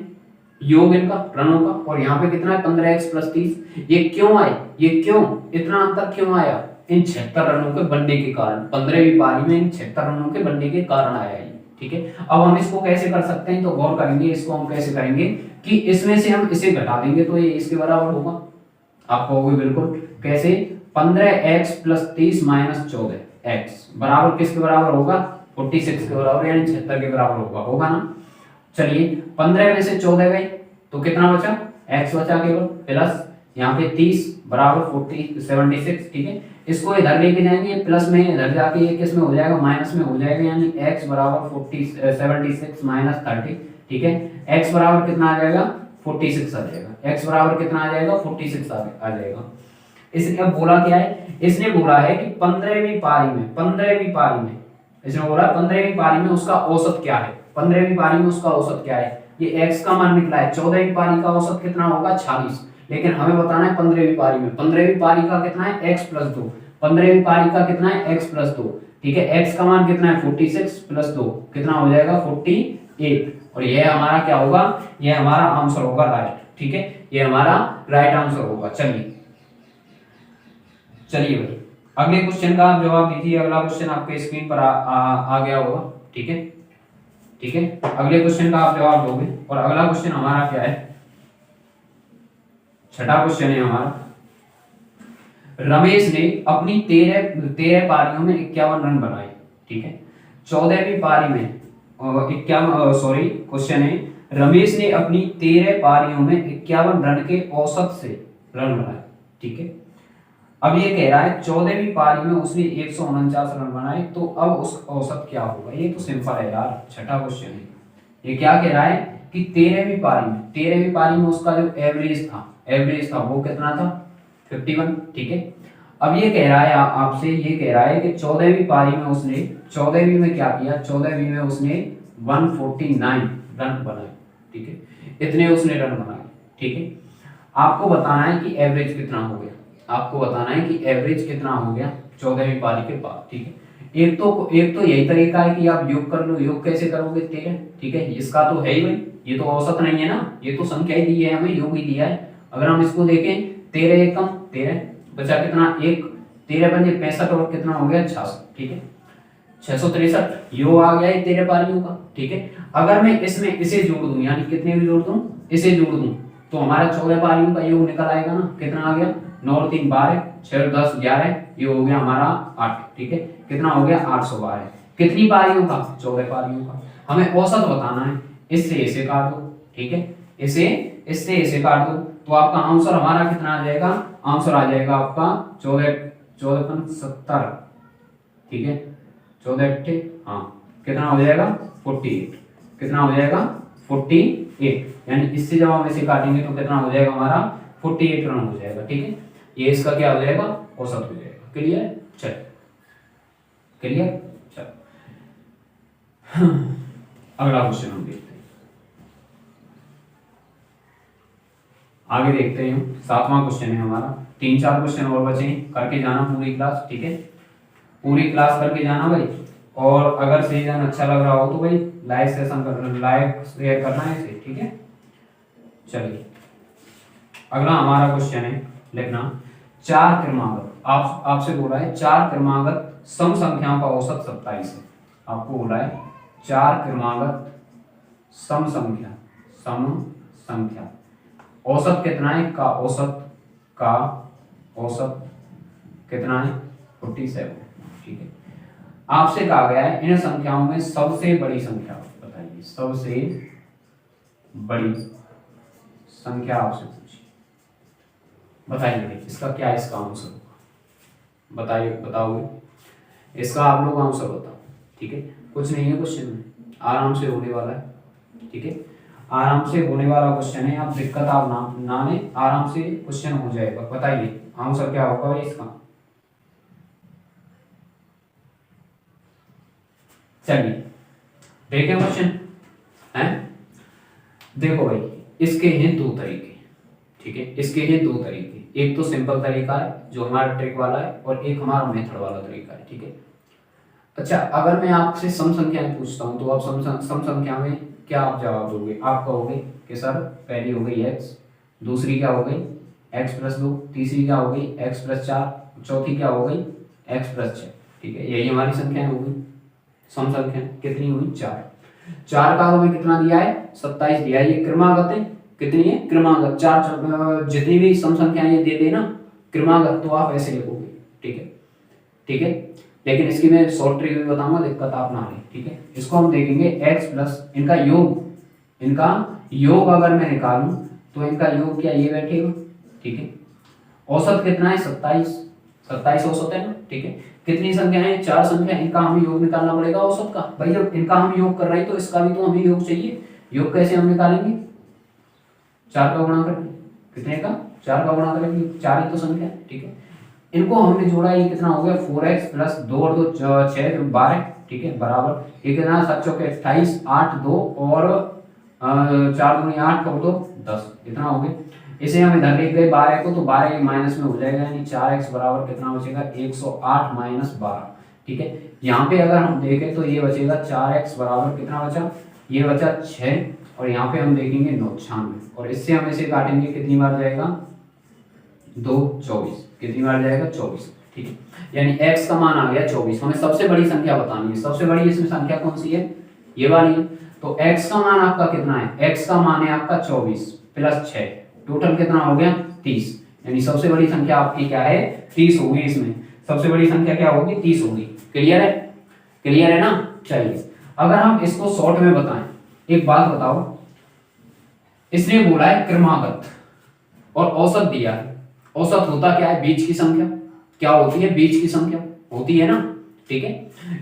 योग इनका रनों का, और यहाँ पे कितना है 15x प्लस 30। ये क्यों आए, ये क्यों इतना अंतर क्यों आया, इन 76 रनों के बनने के कारण, 15वीं पारी में इन 76 रनों के बनने के कारण आया ये, ठीक है। अब हम इसको कैसे कर सकते हैं, तो गौर करेंगे, इसको हम कैसे करेंगे कि इसमें से हम इसे घटा देंगे तो ये इसके बराबर होगा। आप कहोगे बिल्कुल कैसे, 15x प्लस 30 माइनस 14x बराबर किसके बराबर होगा, 46 के बराबर, यानी 76 के बराबर होगा ना। चलिए 15 में से 14 गए तो कितना बचा, x बचा केवल, प्लस यहाँ पे 30 बराबर 76, ठीक है। इसको इधर लेके जाएंगे, प्लस में इधर जाके ये किस में हो जाएगा, माइनस में हो जाएगा, यानी x बराबर 76 माइनस 30, ठीक है। x बराबर कितना आ जाएगा, 46 आ जाएगा, x बराबर कितना आ जाएगा, 46 आ जाएगा। इसने अब बोला क्या है, इसने बोला है कि 15वीं पारी में इसने बोला 15वीं पारी में उसका औसत क्या है, 15वीं पारी में उसका औसत क्या है, ये x का मान निकला है। 14वीं पारी का औसत कितना होगा, 46, लेकिन हमें बताना है 15वीं पारी में। 15वीं पारी का कितना है, x प्लस 2, 15वीं पारी का कितना है, x प्लस 2, ठीक है। x का मान कितना है, 46 प्लस 2 कितना हो जाएगा, 48, और यह हमारा क्या होगा, यह हमारा आंसर होगा राइट, ठीक है, ये हमारा राइट आंसर होगा। चलिए भाई अगले क्वेश्चन का आप जवाब दीजिए। अगला क्वेश्चन आपके स्क्रीन पर आ गया होगा, ठीक है, ठीक है। अगले क्वेश्चन का आप जवाब दोगे, और अगला क्वेश्चन हमारा क्या है, छठा क्वेश्चन है हमारा। रमेश ने अपनी 13 पारियों में 51 रन बनाए, ठीक है। 14वीं पारी में 51, सॉरी क्वेश्चन है, रमेश ने अपनी 13 पारियों में 51 रन के औसत से रन बनाए, ठीक है। अब ये कह रहा है 14वीं पारी में उसने 149 रन बनाए, तो अब उस औसत क्या होगा। ये तो सिंपल है यार, छठा क्वेश्चन है। ये क्या कह रहा है कि 13वीं पारी में उसका जो एवरेज था वो कितना था, 51, ठीक है। अब ये कह रहा है आपसे, ये कह रहा है कि 14वीं पारी में उसने, 14वीं में क्या किया, 14वीं में उसने 149 रन बनाए, ठीक है, इतने उसने रन बनाए, ठीक है। आपको बताना है कि एवरेज कितना हो गया, आपको बताना है कि एवरेज कितना हो गया 14वीं पारी के बाद, ठीक है। एक तो यही तरीका है कि आप योग कर लो, योग कैसे करोगे, 13, ठीक है, इसका तो है ही भाई, ये तो औसत नहीं है ना, ये तो संख्या ही दी है हमें, योग ही दिया है। अगर हम इसको देखें 13 एकम 13 बचा कितना, 1, 13 पंजे 65, और कितना हो गया 66, ठीक है, 663 योग आ गया 13 पारियों का, ठीक है। अगर मैं इसमें इसे जोड़ दूं, यानी कितने भी जोड़ दूं, इसे जोड़ दूं, तो हमारा 14 पारियों का योग निकल आएगा ना, कितना आ गया, 9 और 3 12, 6 और 10 11, ये हो गया हमारा 8, ठीक है, कितना हो गया 812। कितनी पारियों का, 14 पारियों का। हमें औसत बताना है, इससे इसे काट दो, ठीक है, इससे इसे काट दो, तो आपका आंसर हमारा कितना आ जाएगा, आंसर आ जाएगा आपका 14 70, ठीक है, 14 हाँ, कितना हो जाएगा 48, कितना हो जाएगा 48, यानी इससे जब हम इसे काटेंगे तो कितना हो जाएगा हमारा 48 रन हो जाएगा, ठीक है। ये इसका क्या हो जाएगा, औसत हो जाएगा। क्लियर, चल क्लियर, चल अगला क्वेश्चन हम देखते हैं, आगे देखते हैं। 7वां क्वेश्चन है हमारा, 3-4 क्वेश्चन और बचे हैं, करके जाना पूरी क्लास, ठीक है, पूरी क्लास करके जाना भाई। और अगर सीजन अच्छा लग रहा हो तो भाई लाइक शेयर करना है इसे, ठीक है। चलिए अगला हमारा क्वेश्चन है, लिखना 4 क्रमागत, आपसे बोला है 4 क्रमागत सम संख्याओं का औसत 27 है। आपको बोला है 4 क्रमागत सम संख्या औसत कितना है, का औसत कितना है 47, ठीक है। आपसे कहा गया है इन संख्याओं में सबसे बड़ी संख्या बताइए, सबसे बड़ी संख्या आपसे पूछी, बताइए इसका क्या, इसका आंसर होगा, बताइए, बताओगे इसका, आप लोग आंसर बताओ, ठीक है। कुछ नहीं है क्वेश्चन में, आराम से होने वाला है, ठीक है, आराम से होने वाला क्वेश्चन है, आप दिक्कत आप ना लें, आराम से क्वेश्चन हो जाएगा। बताइए आंसर क्या होगा इसका, चलिए देखें क्वेश्चन है। देखो भाई इसके हैं 2 तरीके, ठीक है, इसके हैं 2 तरीके, एक तो सिंपल तरीका है जो हमारा ट्रिक वाला है, और एक हमारा मेथड वाला तरीका है, ठीक है। अच्छा, अगर मैं आपसे सम संख्याएं पूछता हूँ तो आप सम संख्या में क्या आप जवाब दोगे? आप कहोगे कि सर पहली हो गई एक्स, दूसरी क्या हो गई एक्स प्लस दो, तीसरी क्या हो गई एक्स प्लस चार, चौथी क्या हो गई एक्स प्लस छः। ठीक है, यही हमारी संख्याएं हो गई। सम संख्या कितनी हुई? चार। चार का हमें कितना दिया है? 27 दिया है। ये क्रमागत है। कितनी है? क्रमागत। चार जितनी भी सम संख्याएं ये दे देना क्रमागत तो आप ऐसे लिखोगे। ठीक है, ठीक है, लेकिन इसकी मैं शॉर्ट ट्रिक भी बताऊंगा, दिक्कत आप ना ले। ठीक है, इसको हम देखेंगे एक्स प्लस इनका योग, इनका योग अगर मैं निकालूं तो इनका योग क्या ये बैठेगा। ठीक है, औसत कितना है? 27। 27 औसत है ना। ठीक है, कितनी संख्या है? चार संख्या, इनका हमें योग निकालना पड़ेगा औसत का। भाई जब इनका हम योग कर रहे हैं तो इसका भी तो हमें योग चाहिए। योग कैसे हम निकालेंगे? चार का गुणा करके। कितने का? चार का गुणा करेंगे, चार ही तो संख्या है। ठीक है, इनको हमने जोड़ा, ये कितना हो गया 4x प्लस दो और दो 6 12। ठीक है, बराबर ये कितना 7 चौके 28, 8 2 और 4 दूनी 8 और 2 10, इतना हो गया। इसे हम इधर लेके गए 12 को तो 12 माइनस में हो जाएगा, यानी 4x बराबर कितना बचेगा 108 माइनस 12। ठीक है, यहाँ पे अगर हम देखें तो ये बचेगा 4x बराबर कितना बचा? ये बचा 6 और यहाँ पे हम देखेंगे 99 और इससे हम इसे काटेंगे कितनी बार जाएगा? 2 24। कितनी बार जाएगा? 24। ठीक है, यानी x का मान आ गया 24। हमें सबसे बड़ी संख्या बतानी है। सबसे बड़ी इसमें संख्या कौन सी है? ये वाली है। तो x का मान आपका कितना है? x का मान है आपका 24 प्लस 6, टोटल कितना हो गया 30। यानी सबसे बड़ी संख्या आपकी क्या है? 30 होगी। इसमें सबसे बड़ी संख्या क्या होगी? 30 होगी। क्लियर है? क्लियर है ना? चलिए, अगर हम इसको शॉर्ट में बताएं, एक बात बताओ, इसने बोला है क्रमागत और औसत दिया है। औसत होता क्या है? बीच की संख्या। क्या होती है? बीच की संख्या होती है ना। ठीक है,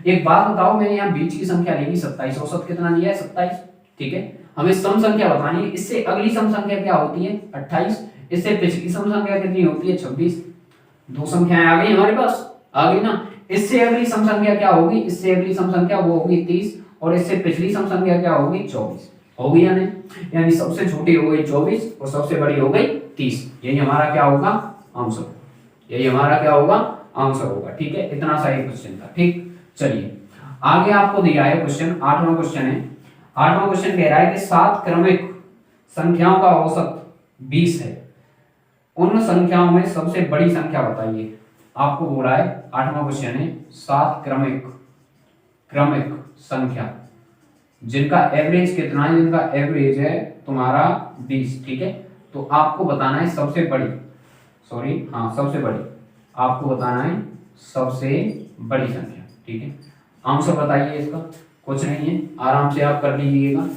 एक बात बताओ, मैंने यहाँ बीच की संख्या लेगी 27, औसत कितना दिया है? 27। ठीक है, हमें सम संख्या बतानी है। इससे अगली सम संख्या क्या होती है? 28। इससे पिछली सम संख्या कितनी होती है? 26। दो संख्याएं आ गई हमारे पास, आ गई ना। इससे अगली सम संख्या क्या होगी? इससे अगली सम संख्या वो होगी 30 और इससे पिछली सम संख्या क्या होगी? 24। होगी या नहीं? यानी सबसे छोटी हो गई 24 और सबसे बड़ी हो गई 30। यही हमारा क्या होगा? आंसर। यही हमारा क्या होगा? आंसर होगा। ठीक है, इतना सा ही क्वेश्चन था। ठीक, चलिए आगे आपको दिया है क्वेश्चन, 8वां क्वेश्चन है। 8वां क्वेश्चन कह रहा है कि 7 क्रमिक संख्याओं का औसत 20 है, उन संख्याओं में सबसे बड़ी संख्या बताइए। आपको बोला है 8वां क्वेश्चन है 7 क्रमिक क्रमिक संख्या जिनका एवरेज कितना है? जिनका एवरेज है तुम्हारा 20। ठीक है, तो आपको बताना है सबसे बड़ी, सॉरी हाँ सबसे बड़ी, आपको बताना है सबसे बड़ी संख्या। ठीक है, आंसर बताइए इसका। कुछ नहीं है, आराम से आप कर लीजिएगा।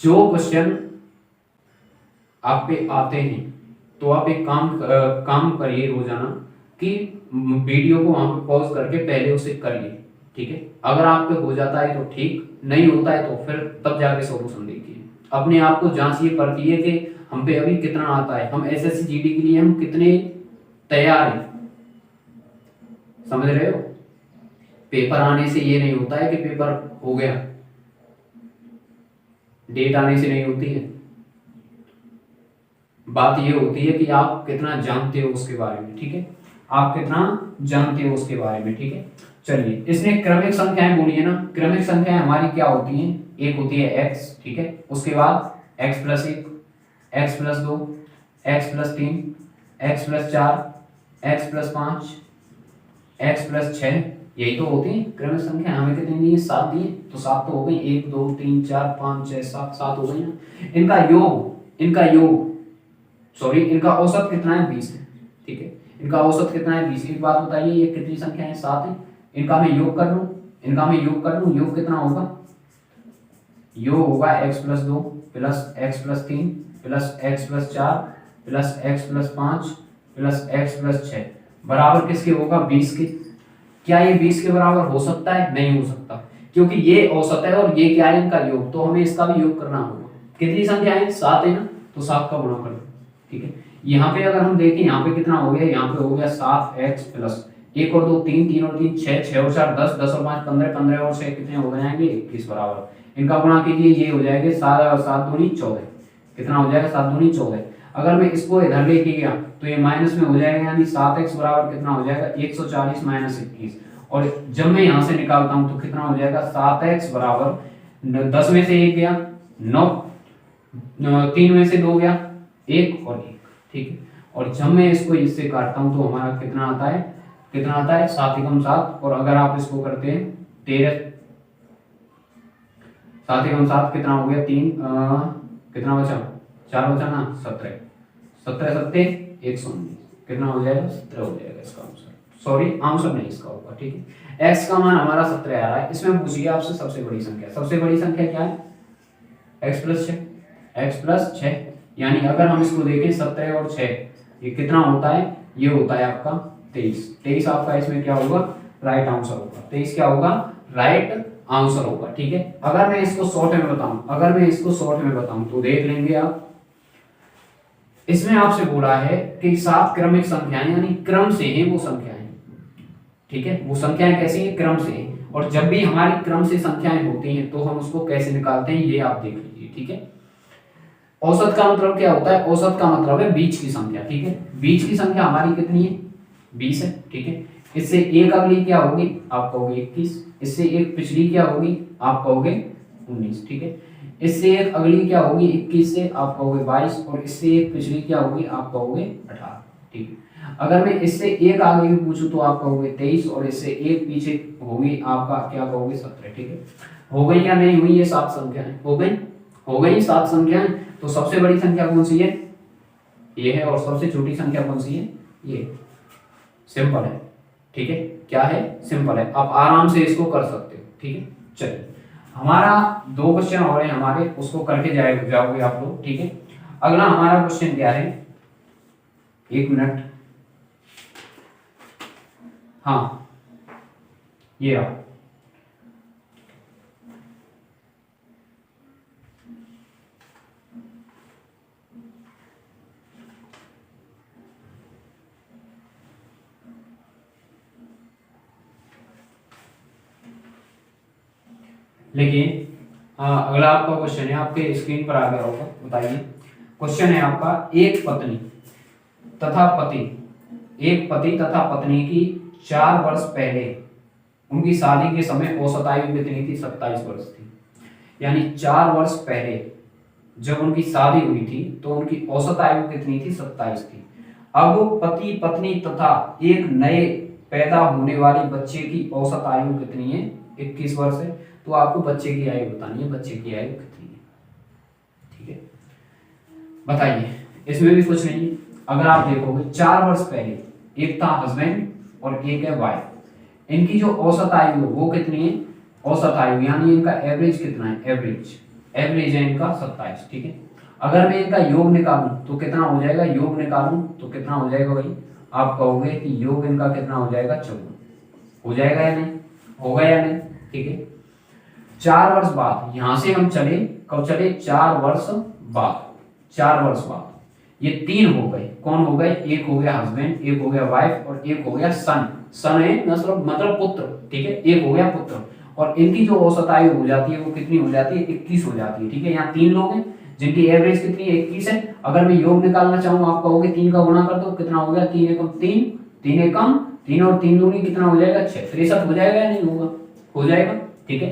जो क्वेश्चन आप पे आते हैं तो आप एक काम करिए रोजाना कि वीडियो को वहां पे पॉज करके पहले उसे करिए। ठीक है, अगर आपके हो जाता है तो ठीक, नहीं होता है तो फिर तब जाके सॉल्यूशन देखिए। अपने आप को जांचिए, परखिए कि हम पे अभी कितना आता है, हम एसएससी जीडी के लिए हम कितने तैयार हैं। समझ रहे हो? पेपर आने से ये नहीं होता है कि पेपर हो गया, डेट आने से नहीं होती है। बात ये होती है कि आप कितना जानते हो उसके बारे में। ठीक है, आप कितना जानते हो उसके बारे में। ठीक है, चलिए, इसने क्रमिक संख्याएं बोली है ना। क्रमिक संख्याएं हमारी क्या होती हैं? एक होती है x, ठीक है, उसके बाद x plus 1, x plus 2, x plus 3, x plus 4, x plus 5, x plus 6, यही तो होती है क्रमिक संख्या। हमें कितनी दी है? 7 दी है, तो 7 तो हो गई। 1 2 3 4 5 6 7, 7 हो गई ना। इनका योग सॉरी इनका औसत कितना है? 20 है। ठीक है, इनका औसत कितना है? 20। एक बात बताइए, ये कितनी संख्या है? 7 है। इनका मैं योग कर लूं, योग कितना होगा? योग होगा x plus 2 plus x plus 3 plus x plus 4 plus x plus 5 plus x plus 6 बराबर किसके होगा? 20 के। क्या ये 20 के बराबर हो सकता है? नहीं हो सकता, क्योंकि ये औसत है और ये क्या है? इनका योग, तो हमें इसका भी योग करना होगा। कितनी संख्या है? 7 है ना, तो 7 का गुणा कर लो। ठीक है, यहाँ पे अगर हम देखें, यहाँ पे कितना हो गया? यहाँ पे हो गया 7x प्लस 1 और 2 3, 3 और 3 6, 6 और 4 10, 10 और 5 15, 15 और 6 कितने हो जाएंगे? 21 बराबर। इनका गुणा कीजिए, ये हो जाएंगे 7 दूनी 14। कितना हो जाएगा? 7 दूनी 14। अगर मैं इसको इधर लेके गया तो ये माइनस में हो जाएगा, यानी 7x बराबर कितना हो जाएगा? 140 माइनस 21। और जब मैं यहां से निकालता हूं तो कितना हो जाएगा 7x बराबर 10 में से 1 गया 9, 3 में से 2 गया 1 और 1, ठीक है। और जब मैं इसको इससे काटता हूं तो हमारा कितना आता है, 7 एकम 7, और अगर आप इसको करते हैं 13, 7 एकम 7 कितना हो गया 3, कितना बचा 4 बचा ना 17, 17 सत्ते 119, कितना हो जाएगा 17 हो जाएगा इसका आंसर। सॉरी आंसर नहीं इसका होगा, ठीक है। x का मान हमारा 17 आ रहा है। इसमें पूछिए आपसे सबसे बड़ी संख्या, सबसे बड़ी संख्या क्या है x प्लस 6, x प्लस 6, यानी अगर हम इसको देखें 17 और 6 ये कितना होता है, ये होता है आपका 23, 23 आपका इसमें क्या होगा राइट आंसर होगा, 23 क्या होगा राइट आंसर होगा, ठीक है। अगर मैं इसको शॉर्ट में बताऊं, अगर मैं इसको शॉर्ट में बताऊं तो देख लेंगे आप, इसमें आपसे बोला है कि 7 क्रमिक संख्याएं यानी क्रम से हैं वो संख्याएं, ठीक है। वो संख्याएं कैसी हैं क्रम से हैं, और जब भी हमारी क्रम से संख्याएं होती हैं तो हम उसको कैसे निकालते हैं ये आप देख लीजिए, ठीक है। औसत का मतलब क्या होता है, औसत का मतलब है बीच की संख्या, ठीक है। बीच की संख्या हमारी कितनी है 20 है, ठीक है। इससे एक अगली क्या होगी आप कहोगे 21, इससे एक पिछली क्या होगी आप कहोगे 19, ठीक है। इससे एक अगली क्या होगी 21 से आप कहोगे 22, और इससे एक पिछली क्या होगी आप कहोगे 18, ठीक है। अगर मैं इससे एक आगे भी पूछूं तो आप कहोगे 23, और इससे एक पीछे होगी आपका क्या कहोगे 17, ठीक है। हो गई या नहीं हुई ये 7 संख्याएं, हो गई 7 संख्याएं। तो सबसे बड़ी संख्या कौन सी है ये है, और सबसे छोटी संख्या कौन सी है ये, सिंपल है, ठीक है। क्या है सिंपल है, आप आराम से इसको कर सकते हो, ठीक है। चलिए हमारा 2 क्वेश्चन और हैं हमारे, उसको करके जाओगे आप लोग, ठीक है। अगला हमारा क्वेश्चन क्या है, 1 मिनट, हाँ ये रहा, लेकिन अगला आपका क्वेश्चन है आपके स्क्रीन पर आ गया होगा, बताइए। क्वेश्चन है आपका एक पति तथा पत्नी की 4 वर्ष पहले उनकी शादी के समय औसत आयु कितनी थी 27 वर्ष थी, यानी 4 वर्ष पहले जब उनकी शादी हुई थी तो उनकी औसत आयु कितनी थी 27 थी। अब पति पत्नी तथा एक नए पैदा होने वाले बच्चे की औसत आयु कितनी है 21 वर्ष है, तो आपको बच्चे की आयु बतानी है, बच्चे की आयु कितनी है, ठीक है। बताइए, इसमें भी कुछ नहीं है। अगर आप देखोगे 4 वर्ष पहले एक था हस्बैंड और एक है वाइफ, इनकी जो औसत आयु है वो कितनी है, औसत आयु यानी इनका एवरेज कितना है, एवरेज है इनका 27, ठीक है। अगर मैं इनका योग निकालूं तो कितना हो जाएगा, योग निकालूं तो कितना हो जाएगा भाई, आप कहोगे कि योग इनका कितना हो जाएगा 14, हो जाएगा या नहीं, होगा या नहीं, ठीक है। 4 वर्ष बाद यहां से हम चले, कब चले 4 वर्ष बाद, 4 वर्ष बाद ये 3 हो गए, कौन हो गए, एक हो गया हस्बैंड, एक हो गया वाइफ, और एक हो गया सन है मतलब पुत्र, ठीक है, एक हो गया पुत्र। और इनकी जो औसत आयु हो जाती है वो कितनी हो जाती है 21 हो जाती है, ठीक है। यहाँ 3 लोग हैं जिनकी एवरेज कितनी है 21 है। अगर मैं योग निकालना चाहूँ आप कहोगे 3 का गुणा कर दो, कितना हो गया 3 एकम 3, 3 एकम 3 और 3 दूनी कितना हो जाएगा 6, 63 हो जाएगा या नहीं होगा, हो जाएगा, ठीक है।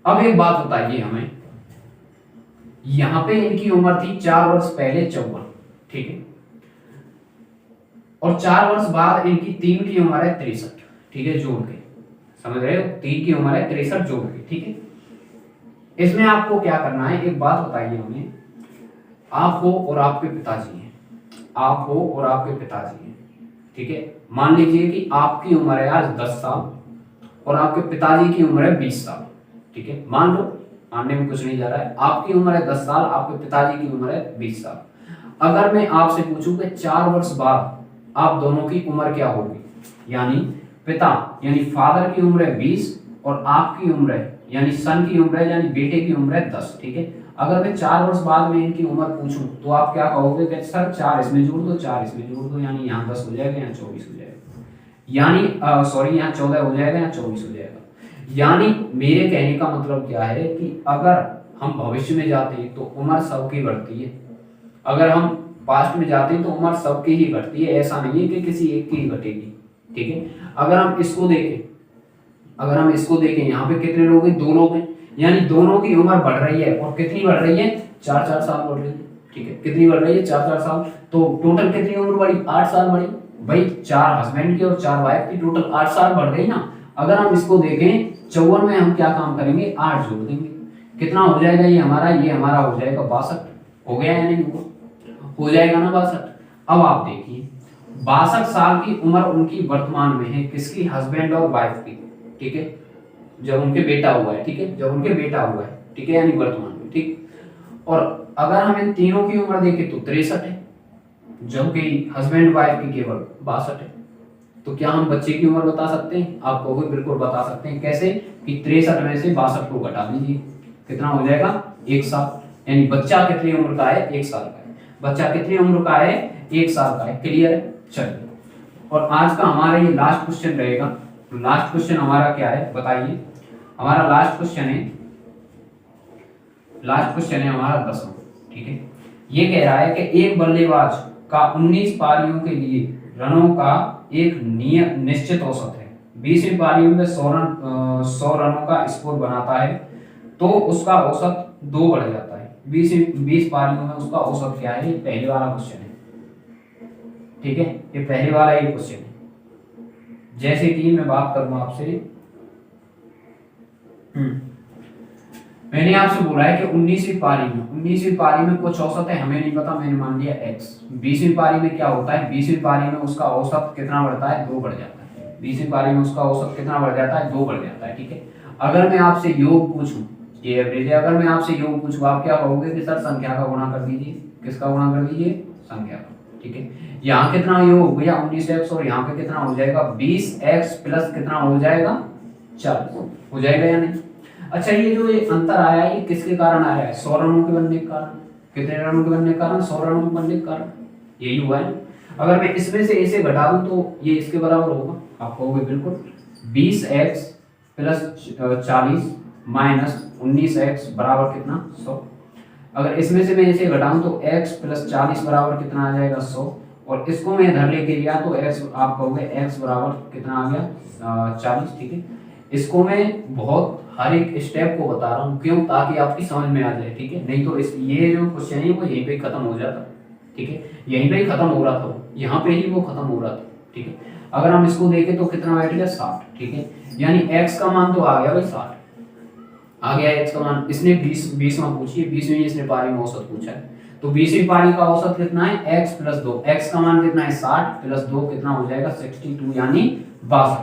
अब एक बात बताइए हमें, यहां पे इनकी उम्र थी 4 वर्ष पहले 54, ठीक है, और 4 वर्ष बाद इनकी 3 की उम्र है 63, ठीक है, जोड़ के, समझ रहे हो, 3 की उम्र है 63 जोड़ के, ठीक है। इसमें आपको क्या करना है, एक बात बताइए हमें, आप हो और आपके पिताजी हैं, आप हो और आपके पिताजी हैं, ठीक है। मान लीजिए कि आपकी उम्र है आज 10 साल और आपके पिताजी की उम्र है 20 साल, ठीक है, मान लो, मानने में कुछ नहीं जा रहा है, आपकी उम्र है 10 साल, आपके पिताजी की उम्र है 20 साल। अगर मैं आपसे पूछूं कि 4 वर्ष बाद आप दोनों की उम्र क्या होगी, यानी पिता यानी फादर की उम्र है 20 और आपकी उम्र है यानी सन की उम्र है यानी बेटे की उम्र है 10, ठीक है। अगर मैं 4 वर्ष बाद में इनकी उम्र पूछूं तो आप क्या कहोगे कि सर 4 इसमें जोड़ दो, 4 इसमें जोड़ दो, यानी यहाँ 10 हो जाएगा, यहाँ 24 हो जाएगा, यानी सॉरी यहाँ 14 हो जाएगा, यहाँ 24 हो जाएगा। यानी मेरे कहने का मतलब क्या है कि अगर हम भविष्य में जाते हैं तो उम्र सबकी बढ़ती है, अगर हम पास्ट में जाते हैं तो उम्र सबकी ही घटती है, ऐसा नहीं है कि किसी एक की ही घटेगी, ठीक है। अगर हम इसको देखें यहाँ पे कितने लोग हैं, 2 लोग हैं, यानी दोनों की उम्र बढ़ रही है और कितनी बढ़ रही है, 4-4 साल बढ़ रही है, ठीक है। कितनी बढ़ रही है, 4-4 साल। तो टोटल कितनी उम्र बढ़ी, 8 साल बढ़ी भाई। 4 हस्बैंड की और 4 वाइफ की, टोटल 8 साल बढ़ गई ना। अगर हम इसको देखें 54 में हम क्या काम करेंगे, 8 जोड़ देंगे, कितना हो जाएगा ये हमारा हो जाएगा 62। हो गया या नहीं हुआ, हो जाएगा ना 62। अब आप देखिए 62 साल की उम्र उनकी वर्तमान में है, किसकी, हस्बैंड और वाइफ की, ठीक है, जब उनके बेटा हुआ है, ठीक है, जब उनके बेटा हुआ है, ठीक है, यानी वर्तमान में, ठीक। और अगर हम इन तीनों की उम्र देखें तो 63 है, जबकि हस्बैंड वाइफ की केवल 62 है। तो क्या हम बच्चे की उम्र बता सकते हैं, आप कहोगे बिल्कुल बता सकते हैं। कैसे कि 63 में से 62 को घटा दीजिए, कितना हो जाएगा, 1 साल। यानी बच्चा कितनी उम्र का है, 1 साल का है। बच्चा कितनी उम्र का है, 1 साल का है। क्लियर है, चलिए। और आज का हमारा ये लास्ट क्वेश्चन रहेगा। तो लास्ट क्वेश्चन हमारा क्या है बताइए, हमारा लास्ट क्वेश्चन है हमारा 10वां, ठीक है। ये कह रहा है कि एक बल्लेबाज का 19 पारियों के लिए रनों का एक निश्चित औसत है, 20वीं पारी में 100 रनों का स्कोर बनाता है, तो उसका औसत 2 बढ़ जाता है। 20 पारियों में उसका औसत क्या है, ये पहले वाला क्वेश्चन है, ठीक है, ये पहले वाला ही क्वेश्चन है। जैसे कि मैं बात करूं आपसे, मैंने आपसे बोला है कि 19वीं पारी में कुछ औसत है, हमें नहीं पता, मैंने मान लिया x। 20वीं पारी में क्या होता है, 20वीं पारी में उसका औसत कितना बढ़ता है, 2 बढ़ जाता है। 20वीं पारी में उसका औसत कितना बढ़ जाता है, 2 बढ़ जाता है, ठीक है। अगर मैं आपसे योग पूछूं, ये एवरेज है, अगर मैं आपसे योग पूछूं, आप क्या कहोगे कि सर संख्या का गुणा कर दीजिए, किसका गुणा कर दीजिए, संख्या का, ठीक है। यहाँ कितना योग हो गया, 19x, और यहाँ पे कितना हो जाएगा, 20x प्लस कितना हो जाएगा, 40 हो जाएगा या नहीं। अच्छा, ये जो ये अंतर आया है, ये किसके कारण आया है, 100 रनों के बनने के कारण। कितने रनों के बनने के कारण, 100 रनों के बनने के कारण, यही हुआ है। अगर मैं इसमें से इसे घटा दूं तो ये इसके बराबर होगा, आप कहोगे बिल्कुल, 20x प्लस 40 माइनस 19x बराबर कितना, 100। अगर इसमें से मैं इसे घटाऊं तो x प्लस 40 बराबर कितना आ जाएगा, 100। और इसको मैं इधर लेके लिया तो x, आप कहोगे x बराबर कितना आ गया, 40, ठीक है। इसको मैं बहुत हर एक स्टेप को बता रहा हूँ, क्यों, ताकि आपकी समझ में आ जाए, ठीक है। नहीं तो ये जो क्वेश्चन है वो यहीं पे खत्म हो जाता, ठीक है, यहीं पे ही खत्म हो रहा था, यहाँ पे ही वो खत्म हो रहा था, ठीक है। अगर हम इसको देखें तो कितना बैठ गया, 60, ठीक है। यानी x का मान तो आ गया भाई 60, आ गया x का मान। इसने 20वां पूछी है, 20वीं इसने पारी में औसत पूछा है, तो 20वीं पारी का औसत कितना है, x प्लस 2, x का मान कितना है, 60 प्लस 2 कितना हो जाएगा, 62, यानी 62।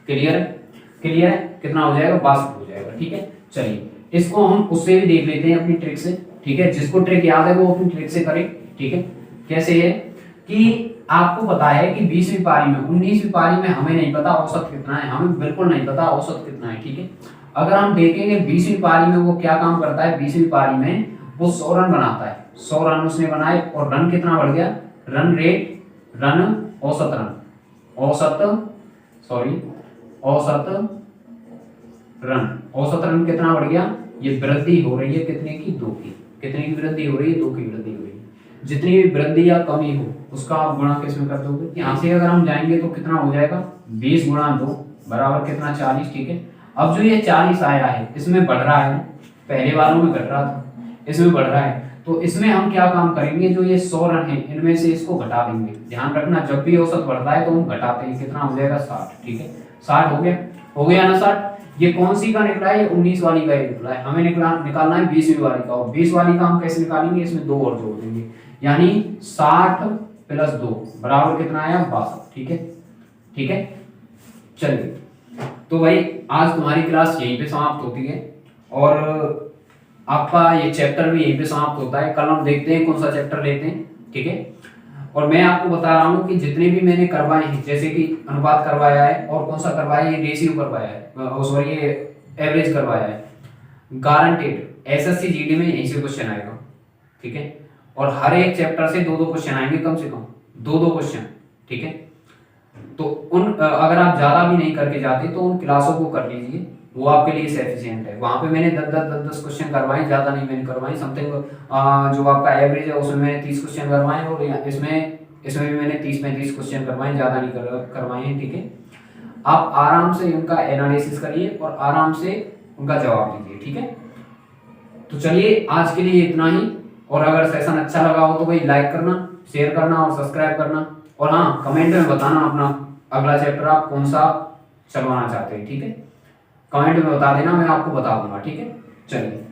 क्लियर है, कितना हो जाएगा, 62 हो जाएगा, ठीक है। चलिए, इसको हम उससे भी देख लेते हैं अपनी ट्रिक से, ठीक है। जिसको ट्रिक याद है वो अपनी ट्रिक से करे, ठीक है। कैसे है कि आपको पता है कि 20वीं पारी में, 19वीं पारी में हमें नहीं पता औसत कितना है, हमें बिल्कुल नहीं पता औसत कितना है, ठीक है। अगर हम देखेंगे 20वीं पारी में वो क्या काम करता है, 20वीं पारी में वो 100 रन बनाता है, 100 रन उसने बनाए, और रन कितना बढ़ गया, रन रेट, औसत रन कितना बढ़ गया, ये वृद्धि हो रही है कितने की, 2 की। कितने की वृद्धि हो रही है, 2 की वृद्धि हो रही है। जितनी भी वृद्धि या कमी हो उसका आप गुणा किसमें कर दोगे, यहाँ से अगर हम जाएंगे तो कितना हो जाएगा, 20 गुणा 2 बराबर कितना, 40, ठीक है। अब जो ये 40 आया है इसमें बढ़ रहा है, पहले वालों में घट रहा था, इसमें बढ़ रहा है, तो इसमें हम क्या काम करेंगे, जो ये 100 रन है इनमें से इसको घटा देंगे। ध्यान रखना, जब भी औसत बढ़ता है तो हम घटाते हैं, कितना हो जाएगा, 60, ठीक है। 60 हो गया ना 60। ये कौन सी का निकला है, ये 19 वाली का ही निकला है, हमें निकालना है 20वीं वाली का। और 20 वाली का हम कैसे निकालेंगे, इसमें 2 और जोड़ देंगे, यानी 60 प्लस 2 बराबर कितना आया, 62, ठीक है। चलिए, तो भाई आज तुम्हारी क्लास यहीं पे समाप्त होती है, और आपका ये चैप्टर भी यहीं पे समाप्त होता है। कल हम देखते हैं कौन सा चैप्टर लेते हैं, ठीक है। और मैं आपको बता रहा हूँ कि जितने भी मैंने करवाए हैं, जैसे कि अनुपात करवाया है, और कौन सा करवाया है, रेशियो करवाया है, सॉरी ये एवरेज करवाया है, गारंटेड एसएससी जीडी में यहीं से क्वेश्चन आएगा, ठीक है। और हर एक चैप्टर से 2-2 क्वेश्चन आएंगे, कम से कम 2-2 क्वेश्चन, ठीक है। तो अगर आप ज्यादा भी नहीं करके जाते तो उन क्लासों को कर लीजिए, वो आपके लिए सफिशिएंट है। वहां पे मैंने 10-10 क्वेश्चन करवाए, ज्यादा नहीं मैंने करवाए, समथिंग जो आपका एवरेज है उसमें मैंने 30 क्वेश्चन करवाए, और इसमें इसमें भी मैंने 30-35 क्वेश्चन करवाए, ज़्यादा नहीं करवाए हैं, ठीक है। आप आराम से उनका एनालिसिस करिए और आराम से उनका जवाब दीजिए, ठीक है। तो चलिए आज के लिए इतना ही, और अगर सेशन अच्छा लगा हो तो भाई लाइक करना, शेयर करना और सब्सक्राइब करना, और हाँ कमेंट में बताना अपना अगला चैप्टर आप कौन सा चलवाना चाहते हैं, ठीक है। कमेंट में बता देना, मैं आपको बता दूंगा, ठीक है। चलिए।